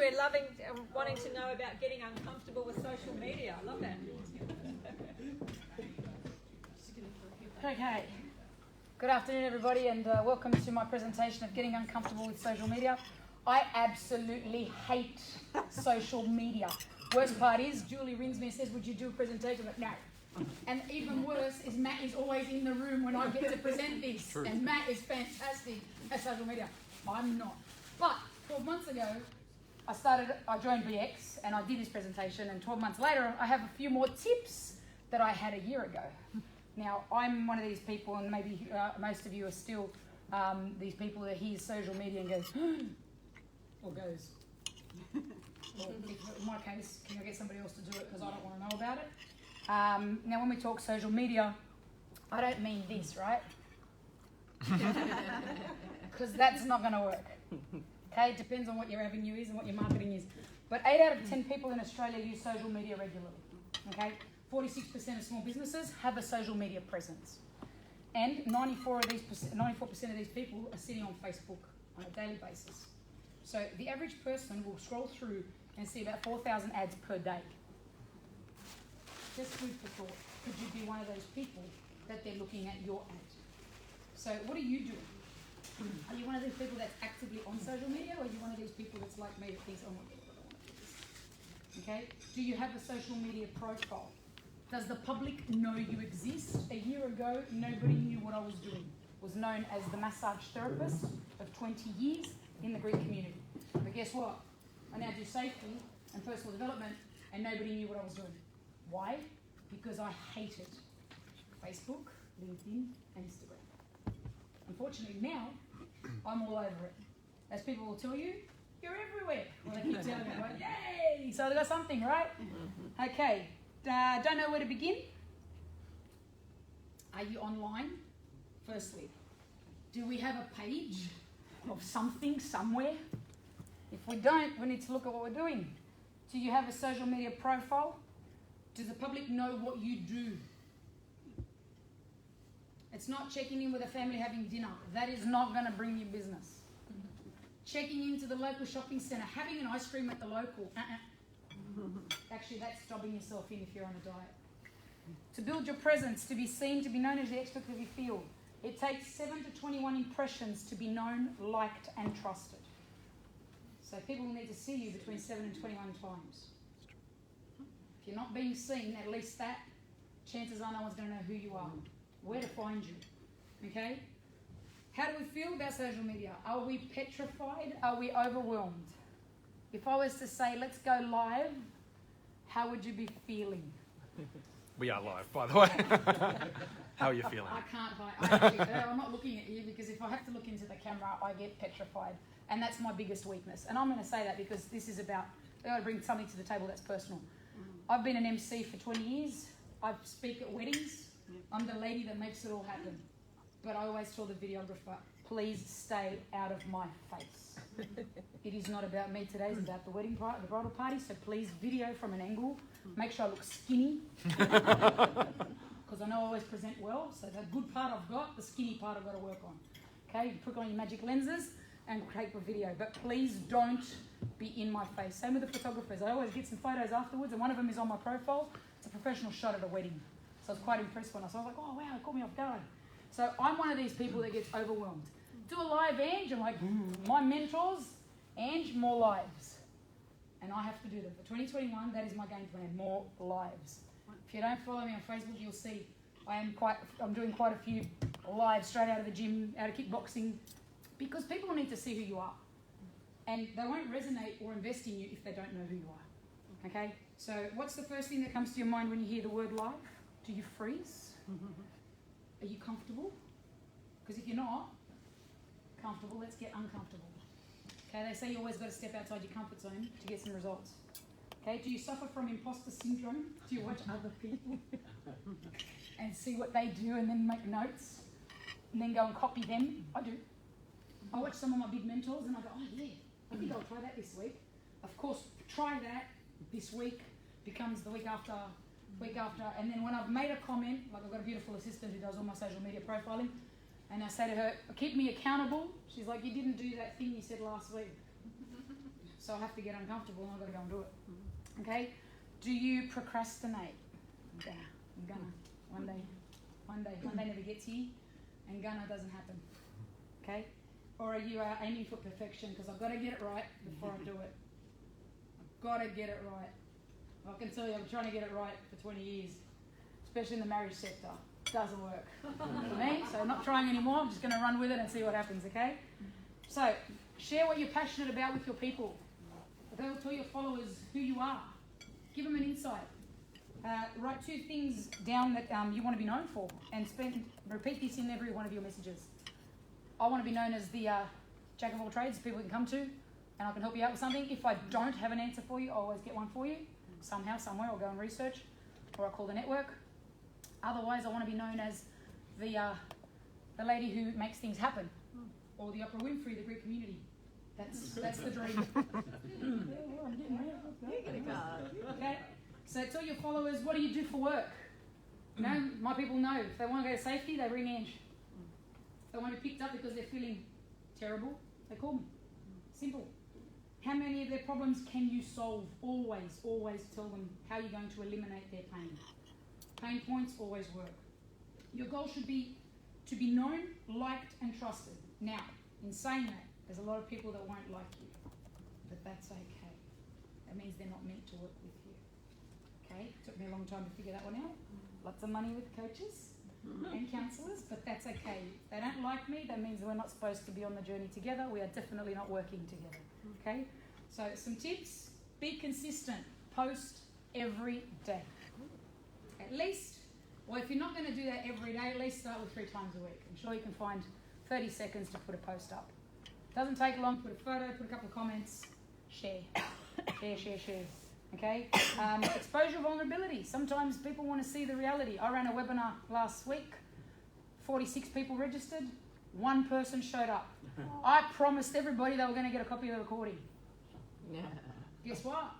we're loving, wanting to know about getting uncomfortable with social media. I love that. Okay. Good afternoon, everybody, and welcome to my presentation of getting uncomfortable with social media. I absolutely hate social media. Worst part is, Julie rings me and says, would you do a presentation? I'm like, no. And even worse is Matt is always in the room when I get to present this. True. And Matt is fantastic at social media. I'm not. But 12 months ago, I joined BX and I did this presentation, and 12 months later, I have a few more tips that I had a year ago. Now, I'm one of these people, and maybe most of you are still these people that hears social media and goes, or goes. Or in my case, can I get somebody else to do it because I don't want to know about it? Now, when we talk social media, I don't mean this, right? Because that's not going to work. Okay, it depends on what your avenue is and what your marketing is. But 8 out of 10 people in Australia use social media regularly. Okay, 46% of small businesses have a social media presence, and 94% of these people are sitting on Facebook on a daily basis. So the average person will scroll through and see about 4,000 ads per day. Just food for thought. Could you be one of those people that they're looking at your ad? So what are you doing? Are you one of these people that's actively on social media, or are you one of these people that's like me that thinks, oh my God, I don't want to do this? Okay? Do you have a social media profile? Does the public know you exist? A year ago, nobody knew what I was doing. I was known as the massage therapist of 20 years in the Greek community. But guess what? I now do safety and personal development, and nobody knew what I was doing. Why? Because I hated Facebook, LinkedIn, and Instagram. Unfortunately, now I'm all over it. As people will tell you, you're everywhere. Well, they keep telling me, like, yay! So I got something, right? Okay. Don't know where to begin? Are you online? Firstly, do we have a page of something somewhere? If we don't, we need to look at what we're doing. Do you have a social media profile? Does the public know what you do? It's not checking in with a family having dinner. That is not going to bring you business. Checking into the local shopping centre, having an ice cream at the local. Actually, that's stopping yourself in if you're on a diet. To build your presence, to be seen, to be known as the expert that you feel. It takes 7 to 21 impressions to be known, liked, and trusted. So people will need to see you between 7 and 21 times. If you're not being seen, at least that, chances are no one's going to know who you are, where to find you. Okay? How do we feel about social media? Are we petrified? Are we overwhelmed? If I was to say, let's go live, how would you be feeling? We are live, by the way. How are you feeling? I can't hide. I'm not looking at you, because if I have to look into the camera, I get petrified. And that's my biggest weakness. And I'm going to say that because this is about, I've got to bring something to the table that's personal. I've been an MC for 20 years. I speak at weddings. I'm the lady that makes it all happen. But I always tell the videographer, please stay out of my face. It is not about me today, it's about the wedding party, the bridal party, so please video from an angle. Make sure I look skinny. Because I know I always present well, so the good part I've got, the skinny part I've got to work on. Okay, you put on your magic lenses and create a video, but please don't be in my face. Same with the photographers. I always get some photos afterwards, and one of them is on my profile. It's a professional shot at a wedding. So I was quite impressed when I saw it. I was like, oh wow, it caught me off guard. So I'm one of these people that gets overwhelmed. Do a live Ange, I'm like, my mentors, Ange, more lives. And I have to do them. For 2021, that is my game plan, more lives. If you don't follow me on Facebook, you'll see I'm doing quite a few lives straight out of the gym, out of kickboxing, because people need to see who you are. And they won't resonate or invest in you if they don't know who you are. Okay? So what's the first thing that comes to your mind when you hear the word live? Do you freeze? Are you comfortable? Because if you're not comfortable, let's get uncomfortable. Okay, they say you always got to step outside your comfort zone to get some results. Okay, do you suffer from imposter syndrome? Do you watch other people and see what they do and then make notes and then go and copy them? I do. I watch some of my big mentors and I go, oh yeah, I think I'll try that this week. Of course, try that this week becomes the week after, and then when I've made a comment, like I've got a beautiful assistant who does all my social media profiling, and I say to her, keep me accountable. She's like, you didn't do that thing you said last week. So I have to get uncomfortable and I've got to go and do it. Okay? Do you procrastinate? Yeah, I'm gonna. One day never gets here, and gonna doesn't happen. Okay? Or are you aiming for perfection? Because I've got to get it right before I do it. I've got to get it right. I can tell you, I'm trying to get it right for 20 years, especially in the marriage sector. Doesn't work for me, so I'm not trying anymore. I'm just going to run with it and see what happens, okay? So, share what you're passionate about with your people. Tell your followers who you are. Give them an insight. Write 2 things down that you want to be known for, and repeat this in every one of your messages. I want to be known as the jack of all trades, people can come to, and I can help you out with something. If I don't have an answer for you, I'll always get one for you. Somehow, somewhere, I'll go and research, or I'll call the network. Otherwise, I want to be known as the lady who makes things happen, or the Oprah Winfrey, the Greek community. That's the dream. You get a card. Okay? So tell your followers, what do you do for work? You know, my people know. If they want to go to safety, they ring Ange. If they want to be picked up because they're feeling terrible, they call me. Simple. How many of their problems can you solve? Always tell them how you're going to eliminate their pain. Pain points always work. Your goal should be to be known, liked, and trusted. Now, in saying that, there's a lot of people that won't like you, but that's okay. That means they're not meant to work with you. Okay? Took me a long time to figure that one out. Lots of money with coaches and counsellors, but that's okay. If they don't like me, that means we're not supposed to be on the journey together. We are definitely not working together. Okay? So some tips. Be consistent. Post every day. At least, well, if you're not going to do that every day, at least start with 3 times a week. I'm sure you can find 30 seconds to put a post up. Doesn't take long. Put a photo, put a couple of comments, share. Share. Okay? Expose your vulnerability. Sometimes people want to see the reality. I ran a webinar last week. 46 people registered. 1 person showed up. I promised everybody they were going to get a copy of the recording. Yeah. Guess what?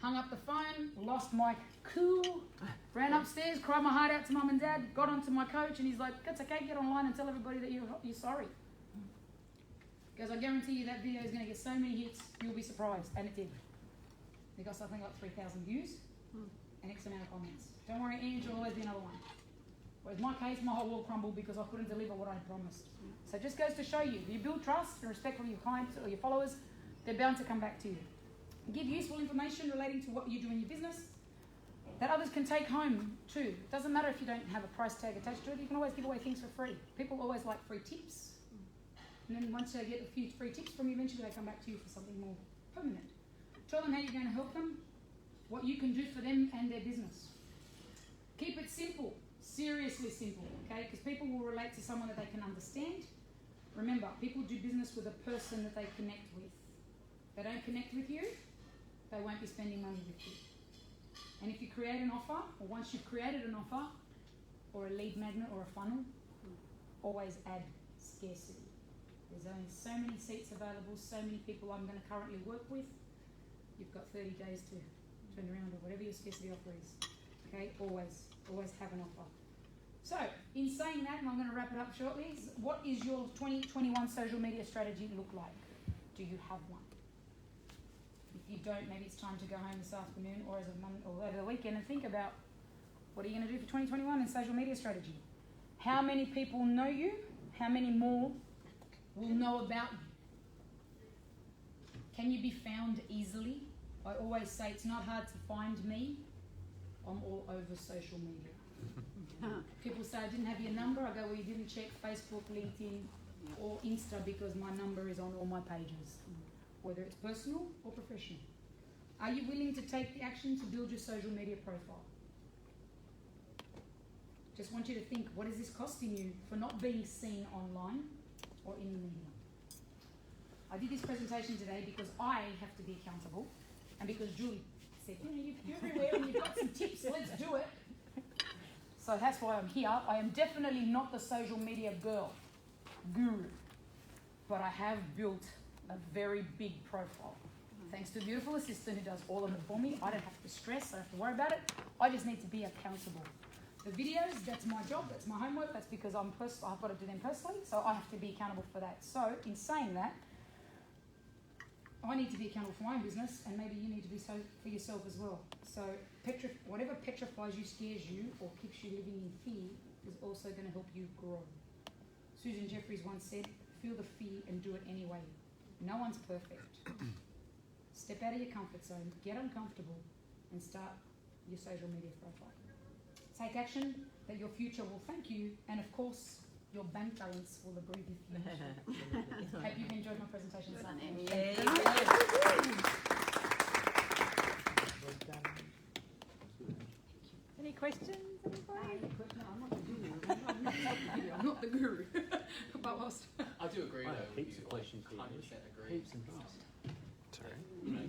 Hung up the phone, lost my cool, ran upstairs, cried my heart out to mum and dad, got onto my coach, and he's like, "That's okay, get online and tell everybody that you're sorry." Because I guarantee you that video is going to get so many hits, you'll be surprised. And it did. It got something like 3,000 views and X amount of comments. Don't worry, Ange, there'll always be another one. Whereas my case, my whole world crumbled because I couldn't deliver what I promised. So it just goes to show you, if you build trust and respect for your clients or your followers, they're bound to come back to you. Give useful information relating to what you do in your business that others can take home too. It doesn't matter if you don't have a price tag attached to it, you can always give away things for free. People always like free tips. And then once they get a few free tips from you, eventually they come back to you for something more permanent. Tell them how you're going to help them, what you can do for them and their business. Keep it simple, seriously simple, okay? Because people will relate to someone that they can understand. Remember, people do business with a person that they connect with. If they don't connect with you, they won't be spending money with you. And if you create an offer, or once you've created an offer, or a lead magnet or a funnel, always add scarcity. There's only so many seats available, so many people I'm going to currently work with. You've got 30 days to turn around, or whatever your scarcity offer is. Okay, always have an offer. So, in saying that, and I'm going to wrap it up shortly, what is your 2021 social media strategy look like? Do you have one? If you don't, maybe it's time to go home this afternoon or over the weekend and think about what are you going to do for 2021 in social media strategy? How many people know you? How many more will know about you? Can you be found easily? I always say it's not hard to find me. I'm all over social media. People say I didn't have your number. I go, well, you didn't check Facebook, LinkedIn, or Insta because my number is on all my pages, whether it's personal or professional. Are you willing to take the action to build your social media profile? Just want you to think, what is this costing you for not being seen online or in the media? I did this presentation today because I have to be accountable, and because Julie said, you're everywhere and you've got some tips, let's do it. So that's why I'm here. I am definitely not the social media guru, but I have built a very big profile. Thanks to a beautiful assistant who does all of it for me. I don't have to stress, I don't have to worry about it. I just need to be accountable. The videos, that's my job, that's my homework, that's because I've got to do them personally, so I have to be accountable for that. So, in saying that, I need to be accountable for my own business, and maybe you need to be so for yourself as well. So whatever petrifies you, scares you, or keeps you living in fear is also going to help you grow. Susan Jeffries once said, feel the fear and do it anyway. No one's perfect. Step out of your comfort zone, get uncomfortable, and start your social media profile. Take action that your future will thank you, and of course, your bank balance will agree with you. Hope you've enjoyed my presentation this afternoon. Any questions, anybody? No, I'm not the guru. I'm not the guru. But whilst I do agree I though. have heaps with of you, questions like, here. 100% agree. Heaps and heaps. Sorry. You know,